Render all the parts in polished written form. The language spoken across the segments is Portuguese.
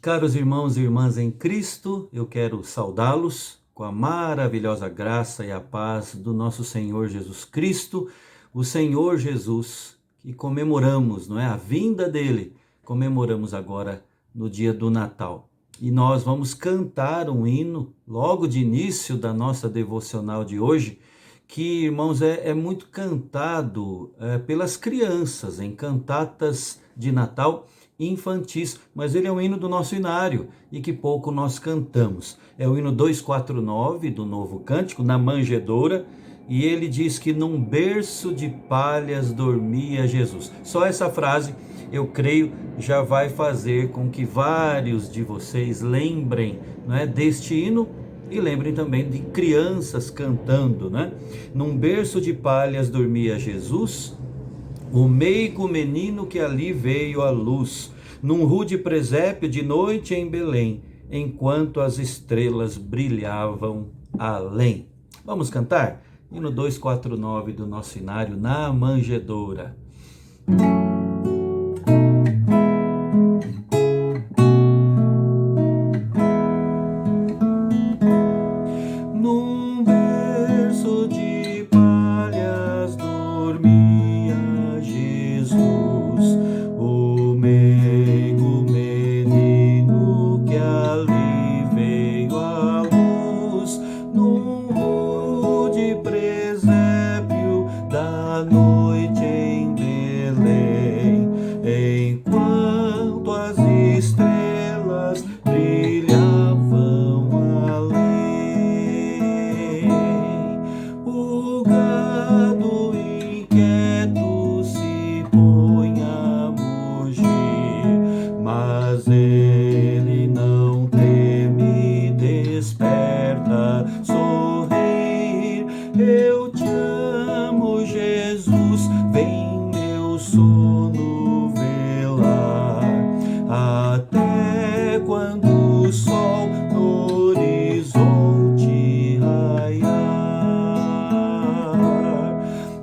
Caros irmãos e irmãs em Cristo, eu quero saudá-los com a maravilhosa graça e a paz do nosso Senhor Jesus Cristo, o Senhor Jesus, que comemoramos, não é? A vinda dele, comemoramos agora no dia do Natal. E nós vamos cantar um hino logo de início da nossa devocional de hoje, que, irmãos, é muito cantado pelas crianças em cantatas de Natal infantis, mas ele é um hino do nosso inário e que pouco nós cantamos. É o hino 249 do Novo Cântico, na manjedoura, e ele diz que num berço de palhas dormia Jesus. Só essa frase, eu creio, já vai fazer com que vários de vocês lembrem, não é, deste hino e lembrem também de crianças cantando, né? Num berço de palhas dormia Jesus, o meigo menino que ali veio à luz, num rude presépio de noite em Belém, enquanto as estrelas brilhavam além. Vamos cantar? Hino 249 do nosso inário, na manjedoura. Num berço de palhas dormia Jesus, o meigo menino que ali veio à luz, num rude presépio da noite em Belém, enquanto as estrelas brilhavam além. O gado inquieto se põe a mugir, mas ele não teme, desperta, sorrir. Eu te amo, Jesus, vem meu sono velar, até quando o sol no horizonte raiar.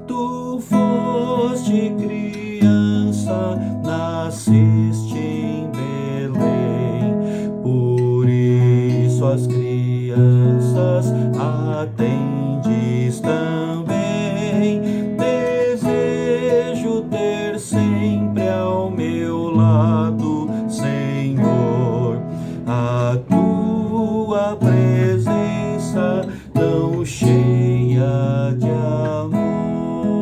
Tu foste criança, nasceste em Belém, por isso as crianças atendes também. Desejo ter sempre ao meu lado, Senhor, a tua presença tão cheia de amor.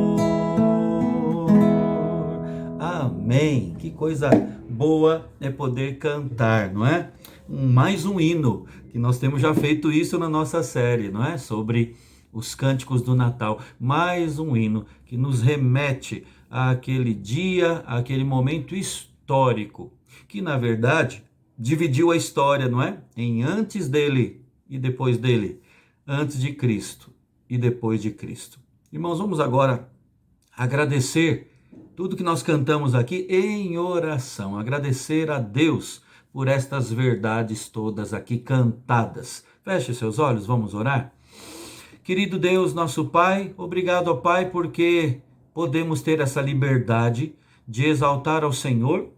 Amém. Que coisa boa é poder cantar, não é? Mais um hino, que nós temos já feito isso na nossa série, não é? Sobre os cânticos do Natal. Mais um hino que nos remete àquele dia, àquele momento histórico, que na verdade dividiu a história, não é? Em antes dele e depois dele, antes de Cristo e depois de Cristo. Irmãos, vamos agora agradecer tudo que nós cantamos aqui em oração, agradecer a Deus por estas verdades todas aqui cantadas. Feche seus olhos, vamos orar? Querido Deus, nosso Pai, obrigado, ó Pai, porque podemos ter essa liberdade de exaltar ao Senhor,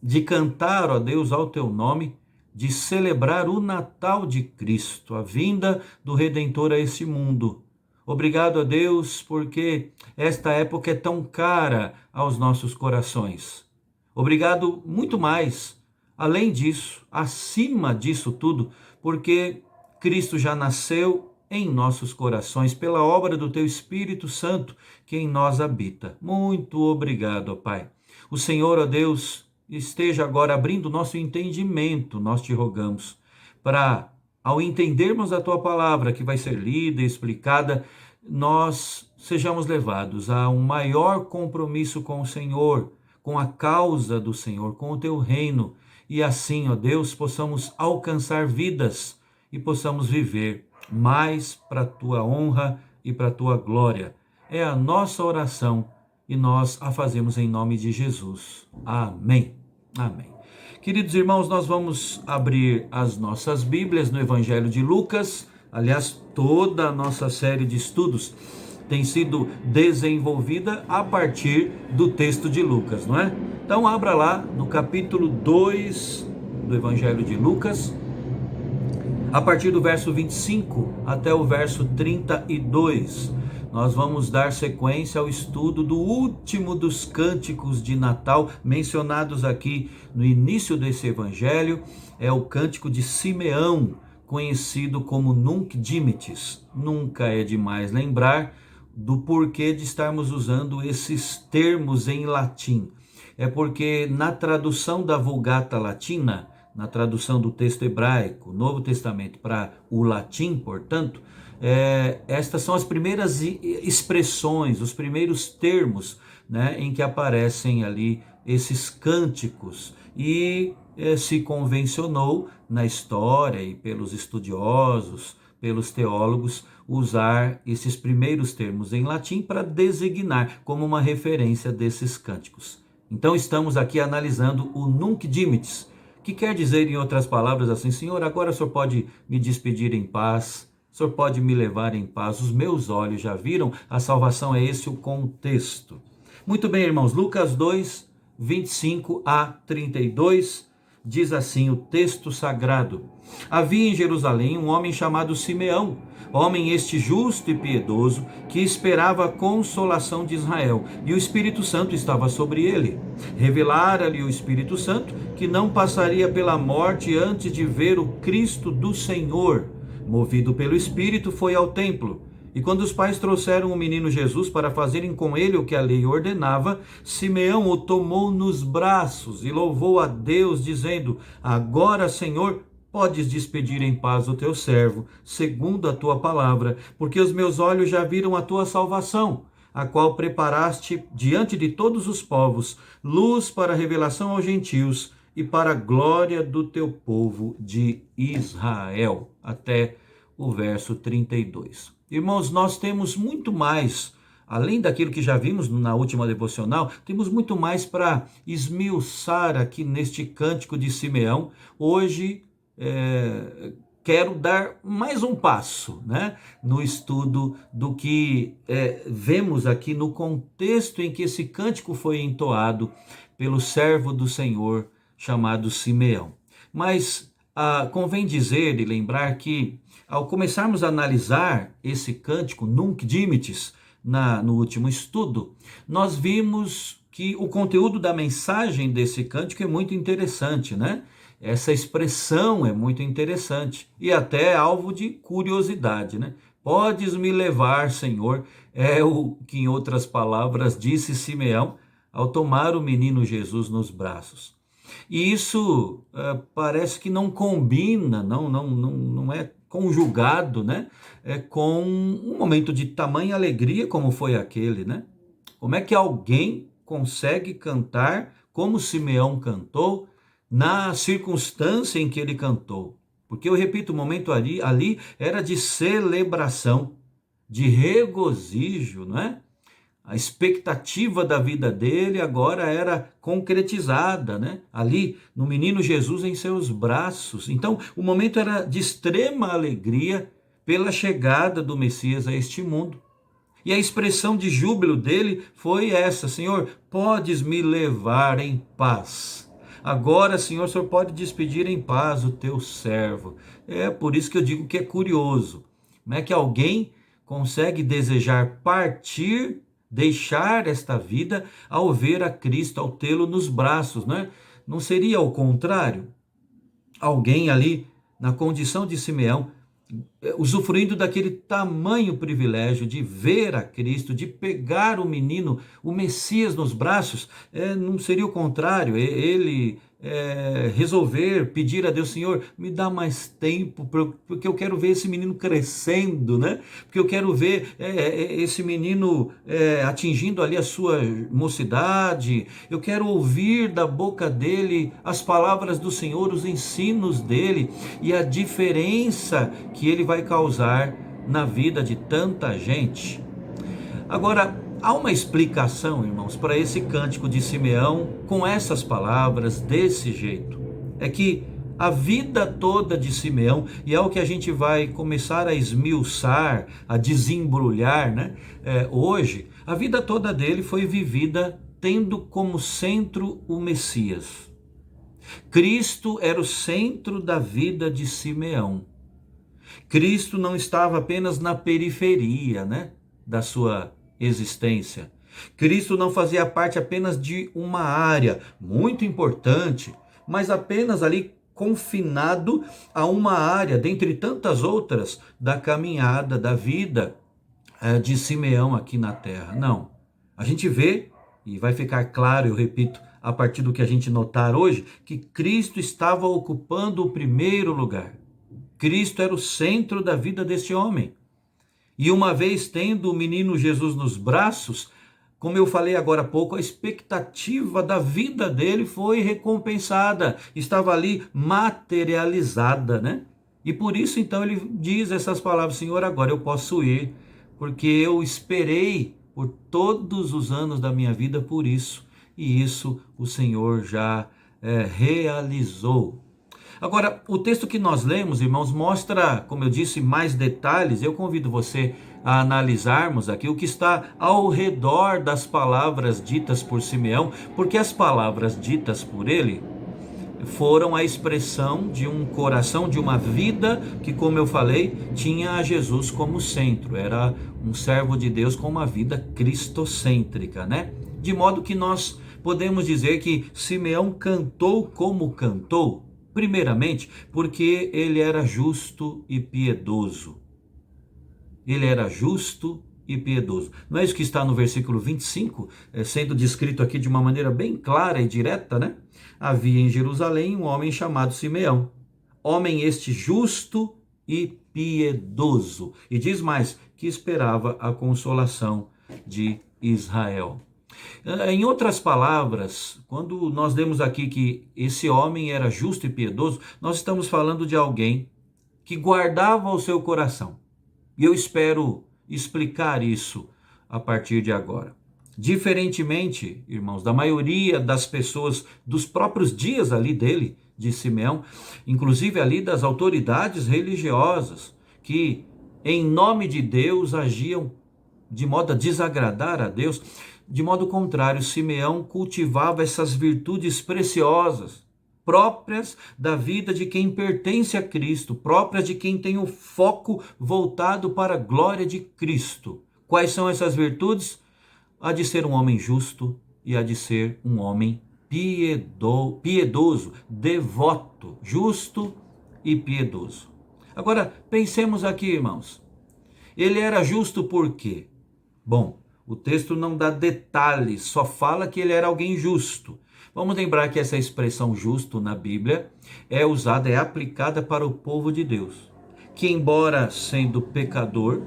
de cantar, ó Deus, ao teu nome, de celebrar o Natal de Cristo, a vinda do Redentor a esse mundo. Obrigado a Deus, porque esta época é tão cara aos nossos corações. Obrigado muito mais, além disso, acima disso tudo, porque Cristo já nasceu em nossos corações pela obra do teu Espírito Santo que em nós habita. Muito obrigado, ó Pai. O Senhor, ó Deus, esteja agora abrindo nosso entendimento, nós te rogamos, para, ao entendermos a tua palavra que vai ser lida e explicada, nós sejamos levados a um maior compromisso com o Senhor, com a causa do Senhor, com o teu reino, e assim, ó Deus, possamos alcançar vidas e possamos viver mais para a tua honra e para a tua glória. É a nossa oração e nós a fazemos em nome de Jesus. Amém. Amém. Queridos irmãos, nós vamos abrir as nossas Bíblias no Evangelho de Lucas. Aliás, toda a nossa série de estudos tem sido desenvolvida a partir do texto de Lucas, não é? Então, abra lá no capítulo 2 do Evangelho de Lucas, a partir do verso 25 até o verso 32. Nós vamos dar sequência ao estudo do último dos cânticos de Natal, mencionados aqui no início desse evangelho. É o cântico de Simeão, conhecido como Nunc Dimittis. Nunca é demais lembrar do porquê de estarmos usando esses termos em latim. É porque na tradução da Vulgata Latina, na tradução do texto hebraico, Novo Testamento para o latim, portanto, estas são as primeiras expressões, os primeiros termos, né, em que aparecem ali esses cânticos, e se convencionou na história e pelos estudiosos, pelos teólogos, usar esses primeiros termos em latim para designar como uma referência desses cânticos. Então estamos aqui analisando o Nunc Dimittis, que quer dizer, em outras palavras, assim: Senhor, agora o Senhor pode me despedir em paz, o Senhor pode me levar em paz, os meus olhos já viram a salvação. É esse o contexto. Muito bem, irmãos, Lucas 2, 25 a 32, diz assim o texto sagrado: Havia em Jerusalém um homem chamado Simeão, homem este justo e piedoso, que esperava a consolação de Israel, e o Espírito Santo estava sobre ele. Revelara-lhe o Espírito Santo que não passaria pela morte antes de ver o Cristo do Senhor. Movido pelo Espírito, foi ao templo. E quando os pais trouxeram o menino Jesus para fazerem com ele o que a lei ordenava, Simeão o tomou nos braços e louvou a Deus, dizendo: Agora, Senhor, podes despedir em paz o teu servo, segundo a tua palavra, porque os meus olhos já viram a tua salvação, a qual preparaste diante de todos os povos, luz para a revelação aos gentios e para a glória do teu povo de Israel. Até o verso 32. Irmãos, nós temos muito mais, além daquilo que já vimos na última devocional, temos muito mais para esmiuçar aqui neste cântico de Simeão. Hoje quero dar mais um passo, né, no estudo do que vemos aqui no contexto em que esse cântico foi entoado pelo servo do Senhor chamado Simeão. Mas convém dizer e lembrar que, ao começarmos a analisar esse cântico Nunc Dimittis no último estudo, nós vimos que o conteúdo da mensagem desse cântico é muito interessante, né? Essa expressão é muito interessante e até alvo de curiosidade, né? Podes me levar, Senhor, é o que, em outras palavras, disse Simeão ao tomar o menino Jesus nos braços. E isso parece que não combina, não é conjugado, né, com um momento de tamanha alegria como foi aquele, né? Como é que alguém consegue cantar como Simeão cantou, na circunstância em que ele cantou? Porque eu repito, o momento ali era de celebração, de regozijo, não é? A expectativa da vida dele agora era concretizada, né? Ali no menino Jesus em seus braços. Então, o momento era de extrema alegria pela chegada do Messias a este mundo. E a expressão de júbilo dele foi essa: Senhor, podes me levar em paz. Agora, Senhor, o Senhor pode despedir em paz o teu servo. É por isso que eu digo que é curioso. Como é que alguém consegue desejar partir, deixar esta vida ao ver a Cristo, ao tê-lo nos braços, né? Não seria ao contrário? Alguém ali, na condição de Simeão, usufruindo daquele tamanho privilégio de ver a Cristo, de pegar o menino, o Messias nos braços, não seria o contrário? Ele resolver pedir a Deus: Senhor, me dá mais tempo, porque eu quero ver esse menino crescendo, né? Porque eu quero ver esse menino atingindo ali a sua mocidade. Eu quero ouvir da boca dele as palavras do Senhor, os ensinos dele e a diferença que ele vai causar na vida de tanta gente. Agora, há uma explicação, irmãos, para esse cântico de Simeão com essas palavras, desse jeito. É que a vida toda de Simeão, e é o que a gente vai começar a esmiuçar, a desembrulhar, né? Hoje, a vida toda dele foi vivida tendo como centro o Messias. Cristo era o centro da vida de Simeão. Cristo não estava apenas na periferia, né, da sua existência. Cristo não fazia parte apenas de uma área muito importante, mas apenas ali confinado a uma área, dentre tantas outras, da caminhada, da vida de Simeão aqui na terra. Não. A gente vê, e vai ficar claro, eu repito, a partir do que a gente notar hoje, que Cristo estava ocupando o primeiro lugar. Cristo era o centro da vida desse homem. E uma vez tendo o menino Jesus nos braços, como eu falei agora há pouco, a expectativa da vida dele foi recompensada, estava ali materializada, né? E por isso então ele diz essas palavras: Senhor, agora eu posso ir, porque eu esperei por todos os anos da minha vida por isso, e isso o Senhor já realizou. Agora, o texto que nós lemos, irmãos, mostra, como eu disse, mais detalhes. Eu convido você a analisarmos aqui o que está ao redor das palavras ditas por Simeão, porque as palavras ditas por ele foram a expressão de um coração, de uma vida que, como eu falei, tinha a Jesus como centro. Era um servo de Deus com uma vida cristocêntrica, né? De modo que nós podemos dizer que Simeão cantou como cantou, primeiramente, porque ele era justo e piedoso. Ele era justo e piedoso. Não é isso que está no versículo 25, sendo descrito aqui de uma maneira bem clara e direta, né? Havia em Jerusalém um homem chamado Simeão, homem este justo e piedoso. E diz mais, que esperava a consolação de Israel. Em outras palavras, quando nós lemos aqui que esse homem era justo e piedoso, nós estamos falando de alguém que guardava o seu coração. E eu espero explicar isso a partir de agora. Diferentemente, irmãos, da maioria das pessoas dos próprios dias ali dele, de Simeão, inclusive ali das autoridades religiosas, que em nome de Deus agiam de modo a desagradar a Deus. De modo contrário, Simeão cultivava essas virtudes preciosas, próprias da vida de quem pertence a Cristo, próprias de quem tem o foco voltado para a glória de Cristo. Quais são essas virtudes? A de ser um homem justo e a de ser um homem piedoso, devoto, justo e piedoso. Agora, pensemos aqui, irmãos. Ele era justo por quê? Bom, o texto não dá detalhes, só fala que ele era alguém justo. Vamos lembrar que essa expressão justo na Bíblia é usada, é aplicada para o povo de Deus, que embora sendo pecador,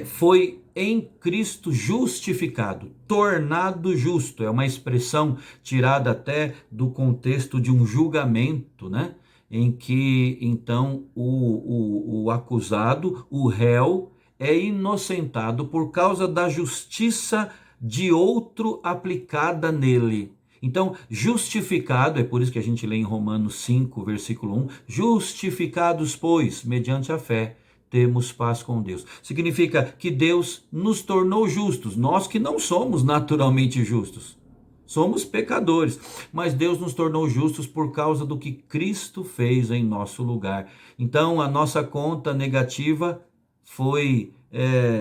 foi em Cristo justificado, tornado justo. É uma expressão tirada até do contexto de um julgamento, né? Em que então o acusado, o réu, é inocentado por causa da justiça de outro aplicada nele. Então, justificado, é por isso que a gente lê em Romanos 5, versículo 1, justificados, pois, mediante a fé, temos paz com Deus. Significa que Deus nos tornou justos, nós que não somos naturalmente justos. Somos pecadores, mas Deus nos tornou justos por causa do que Cristo fez em nosso lugar. Então, a nossa conta negativa foi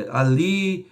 ali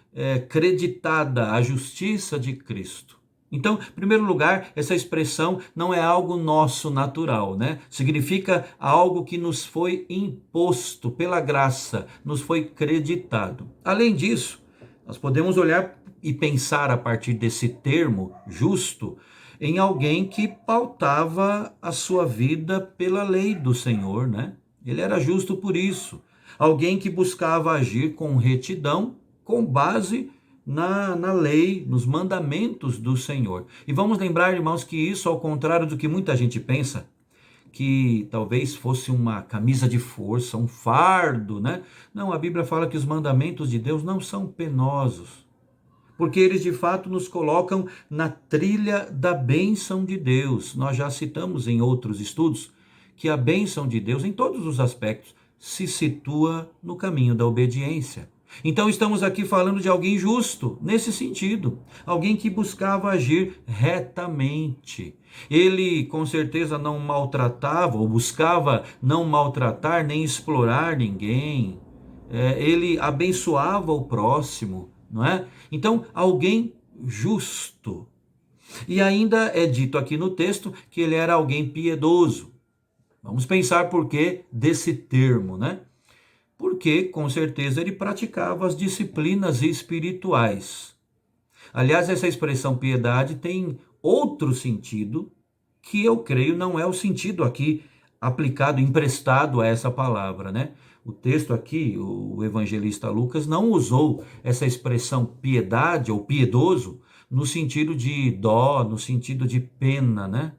creditada à justiça de Cristo. Então, em primeiro lugar, essa expressão não é algo nosso natural, né? Significa algo que nos foi imposto pela graça, nos foi creditado. Além disso, nós podemos olhar e pensar a partir desse termo justo em alguém que pautava a sua vida pela lei do Senhor, né? Ele era justo por isso. Alguém que buscava agir com retidão, com base na lei, nos mandamentos do Senhor. E vamos lembrar, irmãos, que isso, ao contrário do que muita gente pensa, que talvez fosse uma camisa de força, um fardo, né? Não, a Bíblia fala que os mandamentos de Deus não são penosos, porque eles de fato nos colocam na trilha da bênção de Deus. Nós já citamos em outros estudos que a bênção de Deus, em todos os aspectos, se situa no caminho da obediência. Então estamos aqui falando de alguém justo, nesse sentido, alguém que buscava agir retamente. Ele com certeza não maltratava ou buscava não maltratar nem explorar ninguém. Ele abençoava o próximo, não é? Então, alguém justo. E ainda é dito aqui no texto que ele era alguém piedoso. Vamos pensar por que desse termo, né? Porque, com certeza, ele praticava as disciplinas espirituais. Aliás, essa expressão piedade tem outro sentido, que eu creio não é o sentido aqui aplicado, emprestado a essa palavra, né? O texto aqui, o evangelista Lucas, não usou essa expressão piedade ou piedoso no sentido de dó, no sentido de pena, né?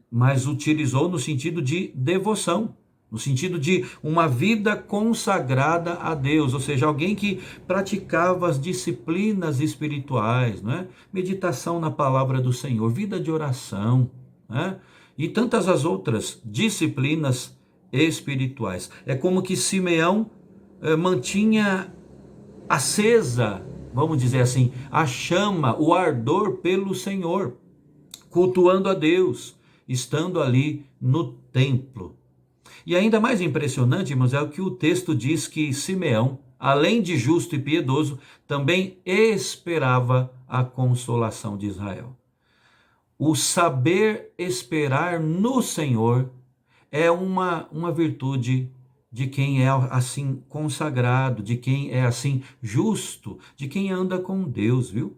Mas utilizou no sentido de devoção, no sentido de uma vida consagrada a Deus, ou seja, alguém que praticava as disciplinas espirituais, não é? Meditação na palavra do Senhor, vida de oração, né? E tantas as outras disciplinas espirituais. É como que Simeão mantinha acesa, vamos dizer assim, a chama, o ardor pelo Senhor, cultuando a Deus, estando ali no templo. E ainda mais impressionante, irmãos, é o que o texto diz que Simeão, além de justo e piedoso, também esperava a consolação de Israel. O saber esperar no Senhor é uma virtude de quem é assim consagrado, de quem é assim justo, de quem anda com Deus, viu?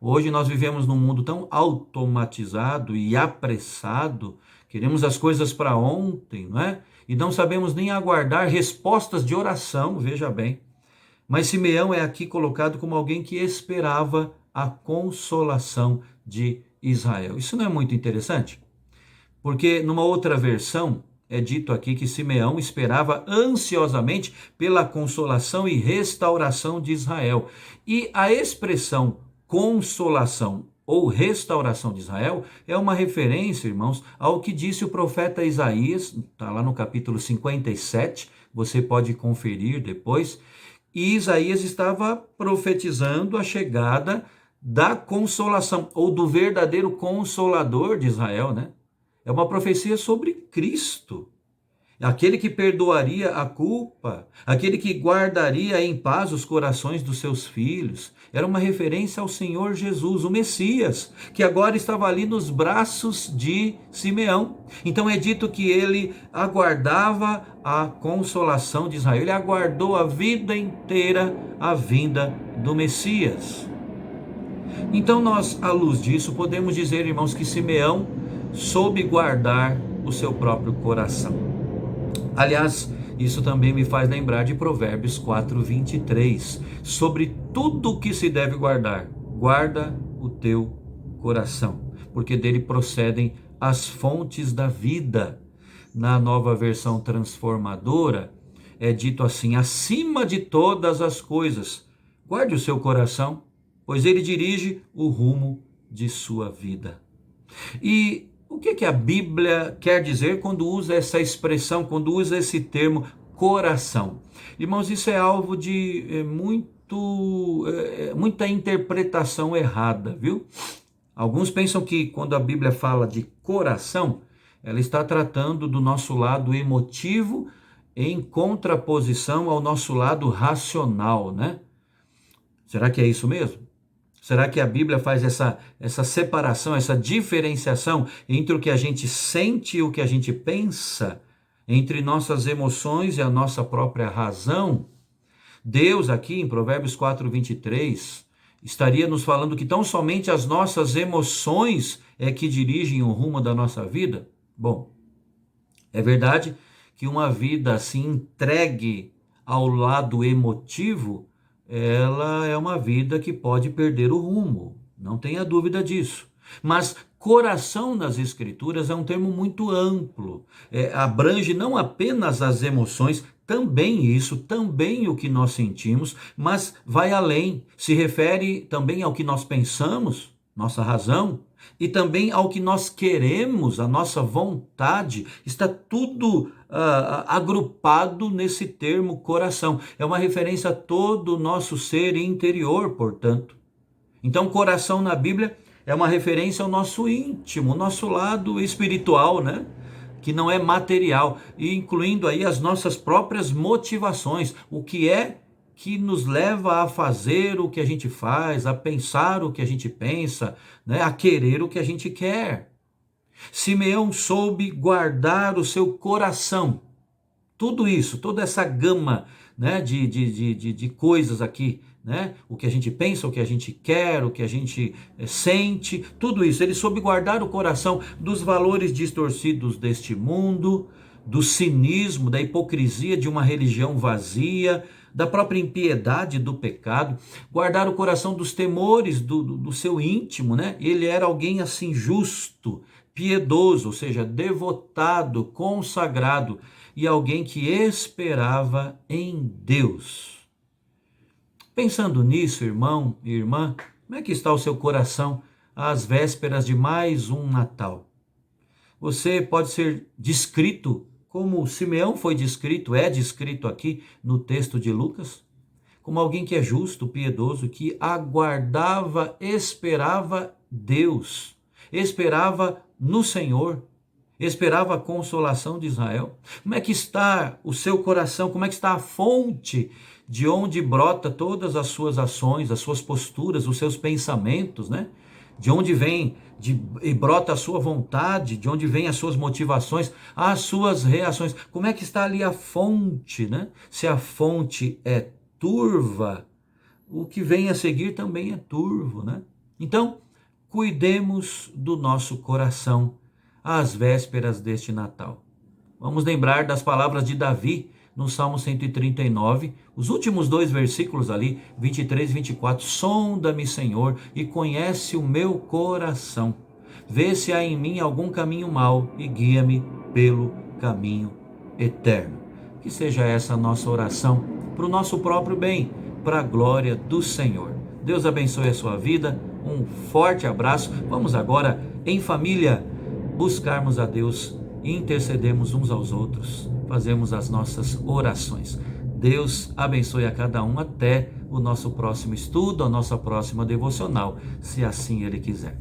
Hoje nós vivemos num mundo tão automatizado e apressado, queremos as coisas para ontem, não é? E não sabemos nem aguardar respostas de oração, veja bem. Mas Simeão é aqui colocado como alguém que esperava a consolação de Israel. Isso não é muito interessante? Porque numa outra versão é dito aqui que Simeão esperava ansiosamente pela consolação e restauração de Israel. E a expressão consolação ou restauração de Israel é uma referência, irmãos, ao que disse o profeta Isaías, está lá no capítulo 57, você pode conferir depois, e Isaías estava profetizando a chegada da consolação, ou do verdadeiro consolador de Israel, né? É uma profecia sobre Cristo, aquele que perdoaria a culpa, aquele que guardaria em paz os corações dos seus filhos. Era uma referência ao Senhor Jesus, o Messias, que agora estava ali nos braços de Simeão. Então é dito que ele aguardava a consolação de Israel, ele aguardou a vida inteira a vinda do Messias. Então nós, à luz disso, podemos dizer, irmãos, que Simeão soube guardar o seu próprio coração. Aliás, isso também me faz lembrar de Provérbios 4:23. Sobre tudo o que se deve guardar, guarda o teu coração, porque dele procedem as fontes da vida. Na Nova Versão Transformadora, é dito assim: acima de todas as coisas, guarde o seu coração, pois ele dirige o rumo de sua vida. E o que a Bíblia quer dizer quando usa essa expressão, quando usa esse termo coração? Irmãos, isso é alvo de muita interpretação errada, viu? Alguns pensam que quando a Bíblia fala de coração, ela está tratando do nosso lado emotivo em contraposição ao nosso lado racional, né? Será que é isso mesmo? Será que a Bíblia faz essa separação, essa diferenciação entre o que a gente sente e o que a gente pensa, entre nossas emoções e a nossa própria razão? Deus aqui em Provérbios 4:23 estaria nos falando que tão somente as nossas emoções é que dirigem o rumo da nossa vida? Bom, é verdade que uma vida assim entregue ao lado emotivo, ela é uma vida que pode perder o rumo, não tenha dúvida disso. Mas coração nas Escrituras é um termo muito amplo, abrange não apenas as emoções, também isso, também o que nós sentimos, mas vai além, se refere também ao que nós pensamos, nossa razão, e também ao que nós queremos, a nossa vontade, está tudo agrupado nesse termo coração. É uma referência a todo o nosso ser interior, portanto. Então, coração na Bíblia é uma referência ao nosso íntimo, nosso lado espiritual, né? Que não é material, e incluindo aí as nossas próprias motivações, o que é que nos leva a fazer o que a gente faz, a pensar o que a gente pensa, né? A querer o que a gente quer. Simeão soube guardar o seu coração. Tudo isso, toda essa gama, né, de coisas aqui, né? O que a gente pensa, o que a gente quer, o que a gente sente, tudo isso. Ele soube guardar o coração dos valores distorcidos deste mundo, do cinismo, da hipocrisia de uma religião vazia, da própria impiedade do pecado, guardar o coração dos temores do seu íntimo, né? Ele era alguém assim justo, piedoso, ou seja, devotado, consagrado, e alguém que esperava em Deus. Pensando nisso, irmão e irmã, como é que está o seu coração às vésperas de mais um Natal? Você pode ser descrito como Simeão foi descrito, é descrito aqui no texto de Lucas, como alguém que é justo, piedoso, que aguardava, esperava Deus, esperava no Senhor, esperava a consolação de Israel. Como é que está o seu coração? Como é que está a fonte de onde brota todas as suas ações, as suas posturas, os seus pensamentos, né? De onde vem e brota a sua vontade, de onde vem as suas motivações, as suas reações. Como é que está ali a fonte, né? Se a fonte é turva, o que vem a seguir também é turvo, né? Então, cuidemos do nosso coração às vésperas deste Natal. Vamos lembrar das palavras de Davi no Salmo 139, os últimos 2 versículos ali, 23 e 24. Sonda-me, Senhor, e conhece o meu coração. Vê se há em mim algum caminho mau e guia-me pelo caminho eterno. Que seja essa a nossa oração para o nosso próprio bem, para a glória do Senhor. Deus abençoe a sua vida, um forte abraço. Vamos agora, em família, buscarmos a Deus e intercedermos uns aos outros, fazemos as nossas orações. Deus abençoe a cada um, até o nosso próximo estudo, a nossa próxima devocional, se assim Ele quiser.